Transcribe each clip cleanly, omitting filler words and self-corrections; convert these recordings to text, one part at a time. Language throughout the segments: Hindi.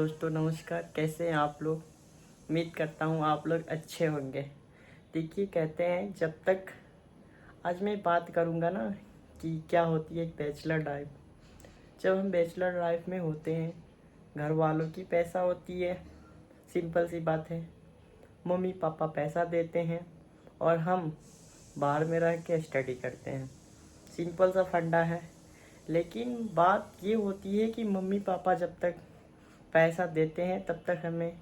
दोस्तों नमस्कार। कैसे हैं आप लोग? उम्मीद करता हूँ आप लोग अच्छे होंगे। देखिए, कहते हैं जब तक आज मैं बात करूँगा ना कि क्या होती है एक बैचलर लाइफ। जब हम बैचलर लाइफ में होते हैं, घर वालों की पैसा होती है, सिंपल सी बात है। मम्मी पापा पैसा देते हैं और हम बाहर में रह के स्टडी करते हैं। सिंपल सा फंडा है। लेकिन बात ये होती है कि मम्मी पापा जब तक पैसा देते हैं तब तक हमें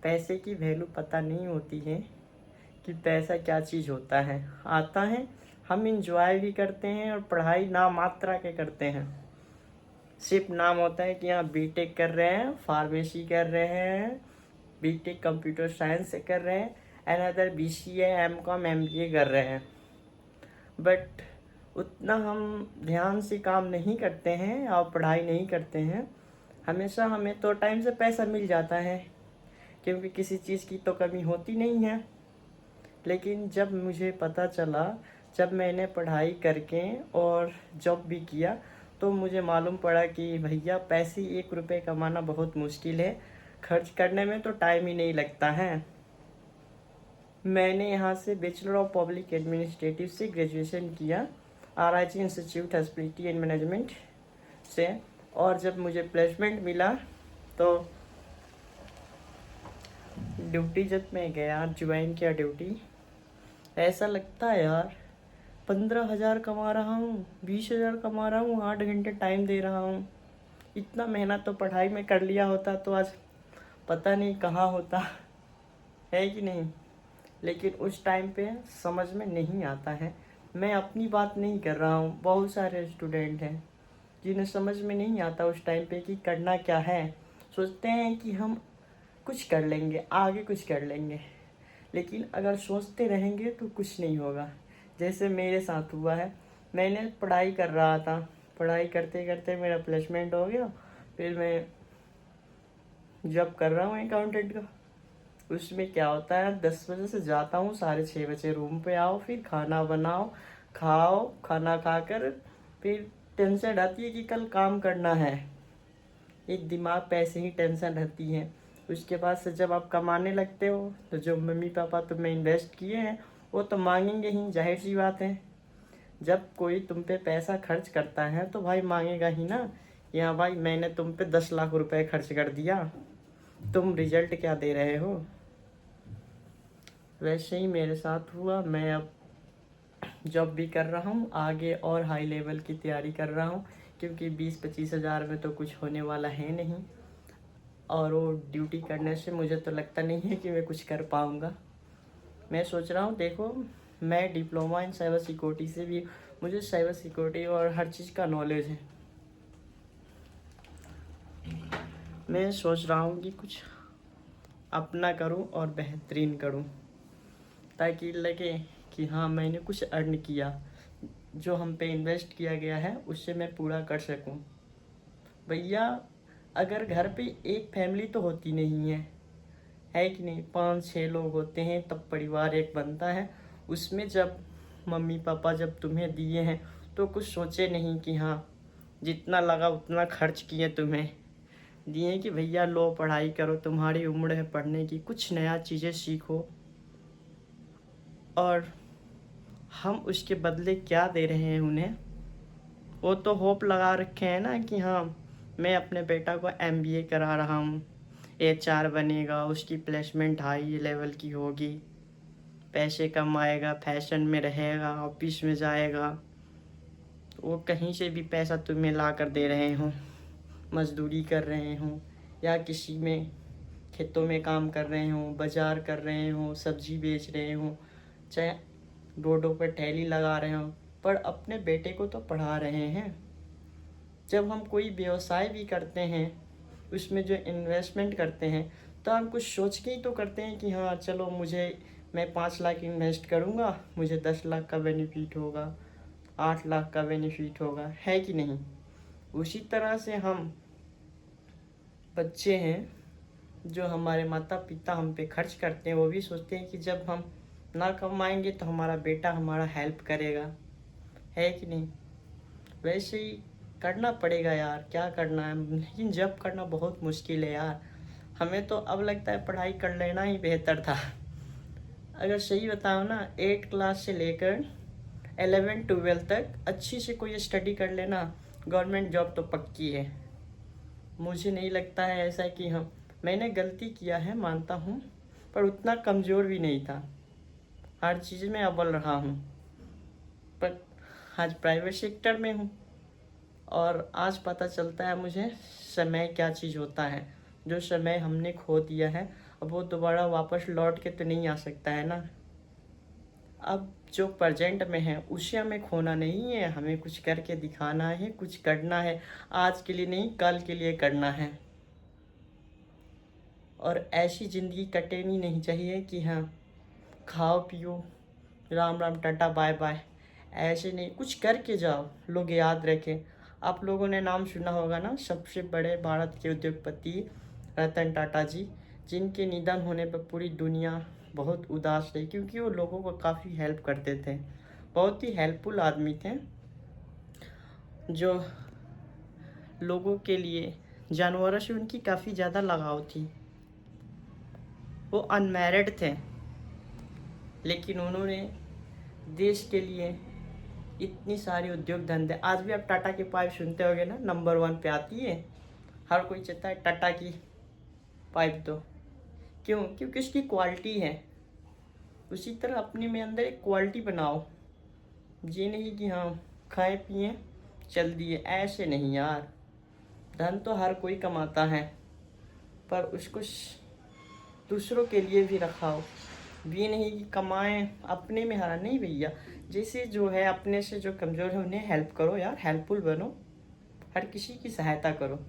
पैसे की वैल्यू पता नहीं होती है कि पैसा क्या चीज़ होता है। आता है, हम इंजॉय भी करते हैं और पढ़ाई नाम मात्रा के करते हैं। सिर्फ नाम होता है कि हाँ बीटेक कर रहे हैं, फार्मेसी कर रहे हैं, बीटेक कंप्यूटर साइंस से कर रहे हैं, अनदर बीसीए एमकॉम एमबीए कर रहे हैं। बट उतना हम ध्यान से काम नहीं करते हैं और पढ़ाई नहीं करते हैं। हमेशा हमें तो टाइम से पैसा मिल जाता है क्योंकि किसी चीज़ की तो कमी होती नहीं है। लेकिन जब मुझे पता चला, जब मैंने पढ़ाई करके और जॉब भी किया, तो मुझे मालूम पड़ा कि भैया पैसे 1 रुपये कमाना बहुत मुश्किल है। खर्च करने में तो टाइम ही नहीं लगता है। मैंने यहाँ से बैचलर ऑफ पब्लिक एडमिनिस्ट्रेटिव से ग्रेजुएशन किया RIT institute hospitality and management से। और जब मुझे प्लेसमेंट मिला तो ड्यूटी जब मैं गया, ज्वाइन किया ड्यूटी, ऐसा लगता है यार 15,000 कमा रहा हूँ, 20,000 कमा रहा हूँ, 8 घंटे टाइम दे रहा हूँ। इतना मेहनत तो पढ़ाई में कर लिया होता तो आज पता नहीं कहाँ होता, है कि नहीं। लेकिन उस टाइम पे समझ में नहीं आता है। मैं अपनी बात नहीं कर रहा हूँ, बहुत सारे स्टूडेंट हैं जिन्हें समझ में नहीं आता उस टाइम पे कि करना क्या है। सोचते हैं कि हम कुछ कर लेंगे, आगे कुछ कर लेंगे, लेकिन अगर सोचते रहेंगे तो कुछ नहीं होगा। जैसे मेरे साथ हुआ है, मैंने पढ़ाई कर रहा था, पढ़ाई करते करते मेरा प्लेसमेंट हो गया। फिर मैं जॉब कर रहा हूँ अकाउंटेंट का। उसमें क्या होता है, 10 बजे से जाता हूँ, 6:30 बजे रूम पे आओ, फिर खाना बनाओ, खाओ, खाना खाकर फिर टेंशन रहती है कि कल काम करना है। एक दिमाग पे ऐसे ही टेंशन रहती है। उसके बाद से जब आप कमाने लगते हो तो जो मम्मी पापा तुम्हें इन्वेस्ट किए हैं वो तो मांगेंगे ही, जाहिर सी बात है। जब कोई तुम पे पैसा खर्च करता है तो भाई मांगेगा ही ना। यहाँ भाई मैंने तुम पे 10 लाख रुपए खर्च कर दिया, तुम रिजल्ट क्या दे रहे हो। वैसे ही मेरे साथ हुआ। मैं अब जॉब भी कर रहा हूँ, आगे और हाई लेवल की तैयारी कर रहा हूँ क्योंकि 20-25 हज़ार में तो कुछ होने वाला है नहीं। और वो ड्यूटी करने से मुझे तो लगता नहीं है कि मैं कुछ कर पाऊँगा। मैं सोच रहा हूँ, देखो मैं डिप्लोमा इन साइबर सिक्योरिटी से भी, मुझे साइबर सिक्योरिटी और हर चीज़ का नॉलेज है। मैं सोच रहा हूँ कि कुछ अपना करूँ और बेहतरीन करूँ ताकि लगे कि हाँ मैंने कुछ अर्न किया, जो हम पे इन्वेस्ट किया गया है उससे मैं पूरा कर सकूँ। भैया अगर घर पे एक फैमिली तो होती नहीं है कि नहीं, 5-6 लोग होते हैं तब परिवार एक बनता है। उसमें जब मम्मी पापा जब तुम्हें दिए हैं तो कुछ सोचे नहीं कि हाँ जितना लगा उतना खर्च किए, तुम्हें दिए कि भैया लो पढ़ाई करो, तुम्हारी उम्र है पढ़ने की, कुछ नया चीज़ें सीखो। और हम उसके बदले क्या दे रहे हैं उन्हें, वो तो होप लगा रखे हैं ना कि हाँ मैं अपने बेटा को MBA करा रहा हूँ, HR बनेगा, उसकी प्लेसमेंट हाई लेवल की होगी, पैसे कमाएगा, फैशन में रहेगा, ऑफिस में जाएगा। वो कहीं से भी पैसा तुम्हें ला कर दे रहे हों, मजदूरी कर रहे हों या किसी में खेतों में काम कर रहे हों, बाज़ार कर रहे हों, सब्जी बेच रहे हों, चाहे रोडों पर ठेली लगा रहे हों, पर अपने बेटे को तो पढ़ा रहे हैं। जब हम कोई व्यवसाय भी करते हैं, उसमें जो इन्वेस्टमेंट करते हैं तो हम कुछ सोच के ही तो करते हैं कि हाँ चलो मैं 5 लाख इन्वेस्ट करूँगा, मुझे 10 लाख का बेनिफिट होगा, 8 लाख का बेनिफिट होगा, है कि नहीं। उसी तरह से हम बच्चे हैं, जो हमारे माता पिता हम पे खर्च करते हैं, वो भी सोचते हैं कि जब हम ना कमाएंगे तो हमारा बेटा हमारा हेल्प करेगा, है कि नहीं। वैसे ही करना पड़ेगा यार, क्या करना है। लेकिन जब करना बहुत मुश्किल है यार, हमें तो अब लगता है पढ़ाई कर लेना ही बेहतर था। अगर सही बताऊँ ना, 8 क्लास से लेकर 11-12 तक अच्छी से कोई स्टडी कर लेना, गवर्नमेंट जॉब तो पक्की है। मुझे नहीं लगता है ऐसा कि मैंने गलती किया है मानता हूँ, पर उतना कमज़ोर भी नहीं था। हर चीज़ में अव्वल रहा हूँ, पर आज प्राइवेट सेक्टर में हूँ और आज पता चलता है मुझे समय क्या चीज़ होता है। जो समय हमने खो दिया है अब वो दोबारा वापस लौट के तो नहीं आ सकता है ना। अब जो प्रेजेंट में है उसे हमें खोना नहीं है, हमें कुछ करके दिखाना है, कुछ करना है। आज के लिए नहीं, कल के लिए करना है। और ऐसी ज़िंदगी कटनी नहीं चाहिए कि हाँ खाओ पियो, Ram Ram tata bye bye, ऐसे नहीं, कुछ करके जाओ, लोग याद रखें। आप लोगों ने नाम सुना होगा ना, सबसे बड़े भारत के उद्योगपति रतन टाटा जी, जिनके निधन होने पर पूरी दुनिया बहुत उदास रही, क्योंकि वो लोगों को काफ़ी हेल्प करते थे। बहुत ही हेल्पफुल आदमी थे, जो लोगों के लिए, जानवरों से उनकी काफ़ी ज़्यादा लगाव थी। वो अनमैरिड थे, लेकिन उन्होंने देश के लिए इतनी सारी उद्योग धंधे, आज भी आप टाटा की पाइप सुनते होगे ना, नंबर 1 पे आती है। हर कोई चाहता है टाटा की पाइप दो, क्यों? क्योंकि उसकी क्वालिटी है। उसी तरह अपने में अंदर एक क्वालिटी बनाओ। ये नहीं कि हाँ खाएं पिए चल दिए, ऐसे नहीं यार। धन तो हर कोई कमाता है, पर उसको दूसरों के लिए भी रखाओ। ये नहीं कि कमाएं अपने में हरा, नहीं भैया। जैसे जो है अपने से जो कमज़ोर है उन्हें हेल्प करो यार, हेल्पफुल बनो, हर किसी की सहायता करो।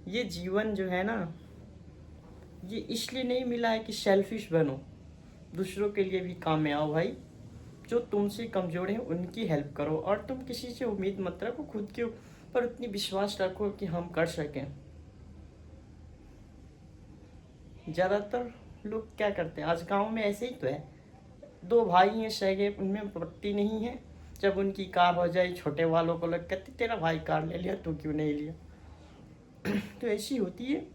ये जीवन जो है ना, ये इसलिए नहीं मिला है कि सेल्फिश बनो, दूसरों के लिए भी काम में आओ भाई। जो तुमसे कमज़ोर है उनकी हेल्प करो, और तुम किसी से उम्मीद मत रखो, खुद के ऊपर उतनी विश्वास रखो कि हम कर सकें। ज़्यादातर लोग क्या करते हैं, आज गांव में ऐसे ही तो है, 2 भाई हैं सगे, उनमें पट्टी नहीं है। जब उनकी कार हो जाए, छोटे वालों को लोग कहते तेरा भाई कार ले लिया, तू क्यों नहीं लिया। तो ऐसी होती है,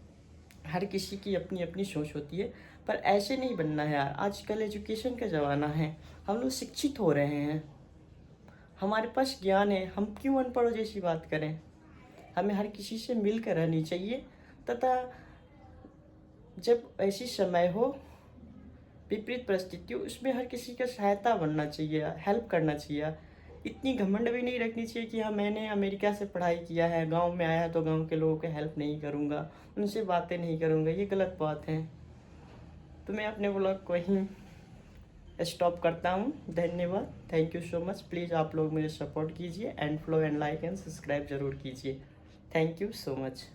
हर किसी की अपनी अपनी सोच होती है, पर ऐसे नहीं बनना है यार। आजकल एजुकेशन का ज़माना है, हम लोग शिक्षित हो रहे हैं, हमारे पास ज्ञान है, हम क्यों अनपढ़ों जैसी बात करें। हमें हर किसी से मिलकर रहनी चाहिए, तथा जब ऐसी समय हो, विपरीत परिस्थिति हो, उसमें हर किसी का सहायता बनना चाहिए, हेल्प करना चाहिए। इतनी घमंड भी नहीं रखनी चाहिए कि हाँ मैंने अमेरिका से पढ़ाई किया है, गांव में आया तो गांव के लोगों को हेल्प नहीं करूँगा, उनसे बातें नहीं करूँगा, ये गलत बात है। तो मैं अपने ब्लॉग को यहीं स्टॉप करता हूँ। धन्यवाद, thank you so much. Please आप लोग मुझे सपोर्ट कीजिए, and follow and like and subscribe ज़रूर कीजिए। Thank you so much.